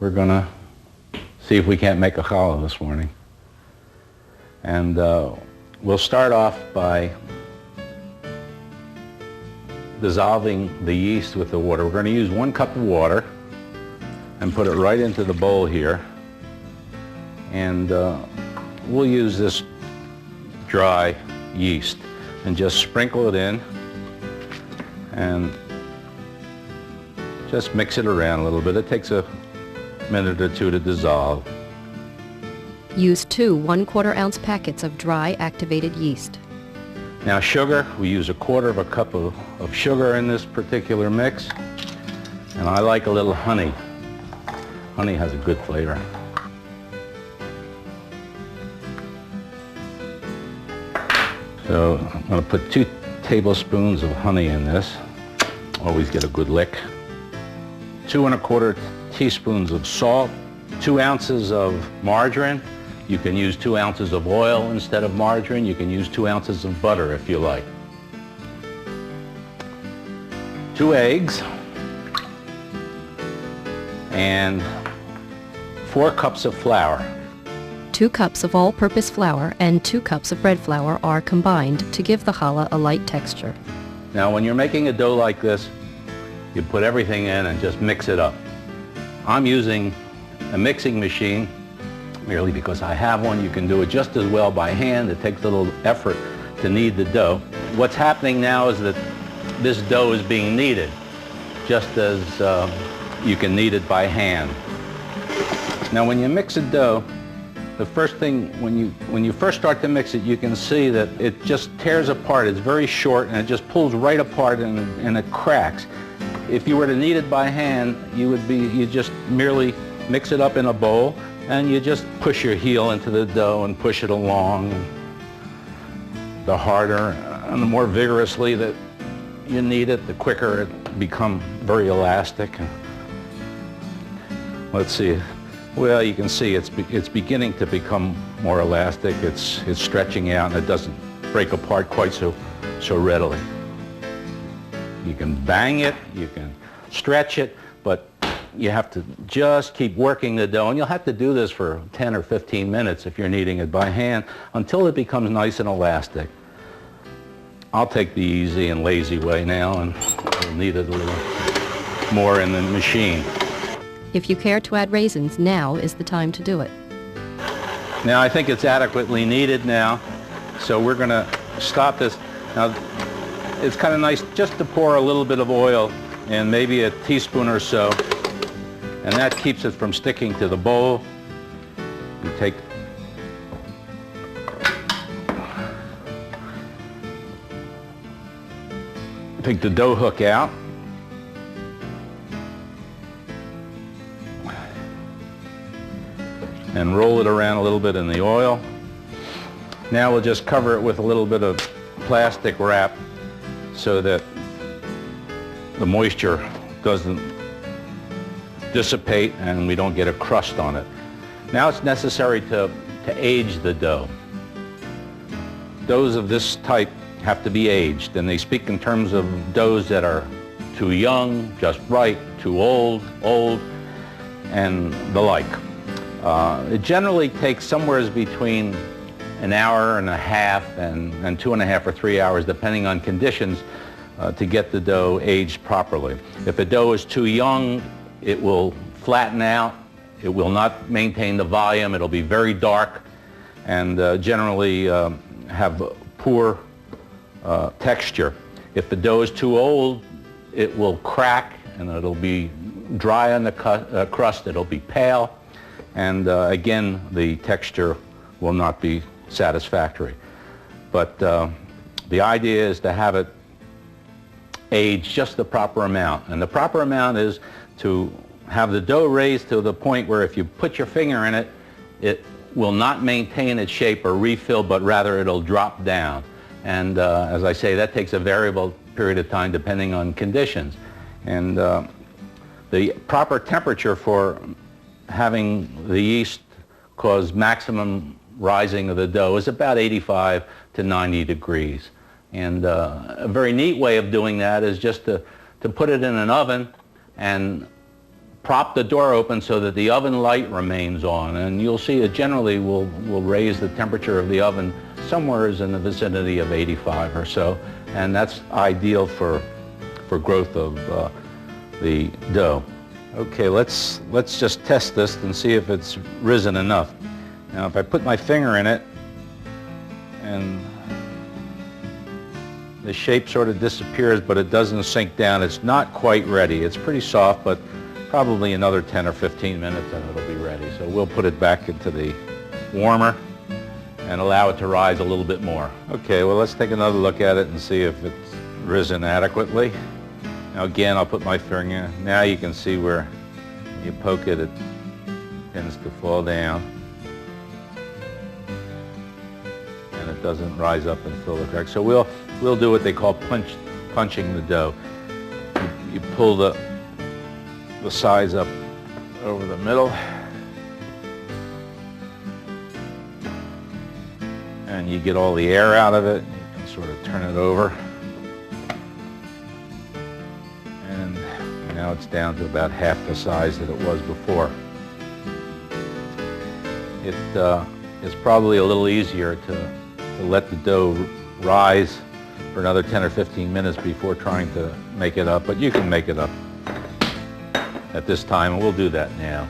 we're gonna see if we can't make a challah this morning. And we'll start off by dissolving the yeast with the water. We're going to use 1 cup of water and put it right into the bowl here. And we'll use this dry yeast and just sprinkle it in and just mix it around a little bit. It takes a minute or two to dissolve. Use 2 1/4 ounce packets of dry activated yeast. Now sugar, we use 1/4 cup of sugar in this particular mix. And I like a little honey. Honey has a good flavor. So I'm going to put 2 tablespoons of honey in this. Always get a good lick. 2 1/4 teaspoons of salt. 2 ounces of margarine. You can use 2 ounces of oil instead of margarine. You can use 2 ounces of butter if you like. 2 eggs. And 4 cups of flour. 2 cups of all-purpose flour and 2 cups of bread flour are combined to give the challah a light texture. Now when you're making a dough like this, you put everything in and just mix it up. I'm using a mixing machine merely because I have one. You can do it just as well by hand. It takes a little effort to knead the dough. What's happening now is that this dough is being kneaded just as you can knead it by hand. Now when you mix a dough, the first thing, when you first start to mix it, you can see that it just tears apart. It's very short and it just pulls right apart and it cracks. If you were to knead it by hand, you just merely mix it up in a bowl and you just push your heel into the dough and push it along. The harder and the more vigorously that you knead it, the quicker it becomes very elastic. Let's see. Well, you can see it's beginning to become more elastic. It's stretching out and it doesn't break apart quite so readily. You can bang it, you can stretch it, but you have to just keep working the dough, and you'll have to do this for 10 or 15 minutes if you're kneading it by hand until it becomes nice and elastic. I'll take the easy and lazy way now and we'll knead it a little more in the machine. If you care to add raisins, now is the time to do it. Now I think it's adequately kneaded now, so we're going to stop this. Now it's kind of nice just to pour a little bit of oil in, maybe a teaspoon or so, and that keeps it from sticking to the bowl. You take the dough hook out. And roll it around a little bit in the oil. Now we'll just cover it with a little bit of plastic wrap so that the moisture doesn't dissipate and we don't get a crust on it. Now it's necessary to age the dough. Doughs of this type have to be aged, and they speak in terms of doughs that are too young, just right, too old, and the like. It generally takes somewhere between an hour and a half and 2.5 or 3 hours, depending on conditions, to get the dough aged properly. If the dough is too young, it will flatten out, it will not maintain the volume, it'll be very dark, and generally have poor texture. If the dough is too old, it will crack and it'll be dry on the crust, it'll be pale, and again the texture will not be satisfactory. But the idea is to have it aged just the proper amount, and the proper amount is to have the dough raised to the point where if you put your finger in it, it will not maintain its shape or refill, but rather it'll drop down. And as I say, that takes a variable period of time depending on conditions. And the proper temperature for having the yeast cause maximum rising of the dough is about 85 to 90 degrees. And a very neat way of doing that is just to put it in an oven and prop the door open so that the oven light remains on, and you'll see it generally will raise the temperature of the oven somewhere in the vicinity of 85 or so, and that's ideal for growth of the dough. Okay, let's just test this and see if it's risen enough. Now if I put my finger in it and the shape sort of disappears, but it doesn't sink down, it's not quite ready. It's pretty soft, but probably another 10 or 15 minutes and it'll be ready. So we'll put it back into the warmer and allow it to rise a little bit more. Okay, well let's take another look at it and see if it's risen adequately. Now again, I'll put my finger in. Now you can see where you poke it, it tends to fall down. And it doesn't rise up and fill the crack. So we'll do what they call punching the dough. You pull the sides up over the middle, and you get all the air out of it. You can sort of turn it over, and now it's down to about half the size that it was before. It's probably a little easier to let the dough rise for another 10 or 15 minutes before trying to make it up, but you can make it up at this time, and we'll do that now.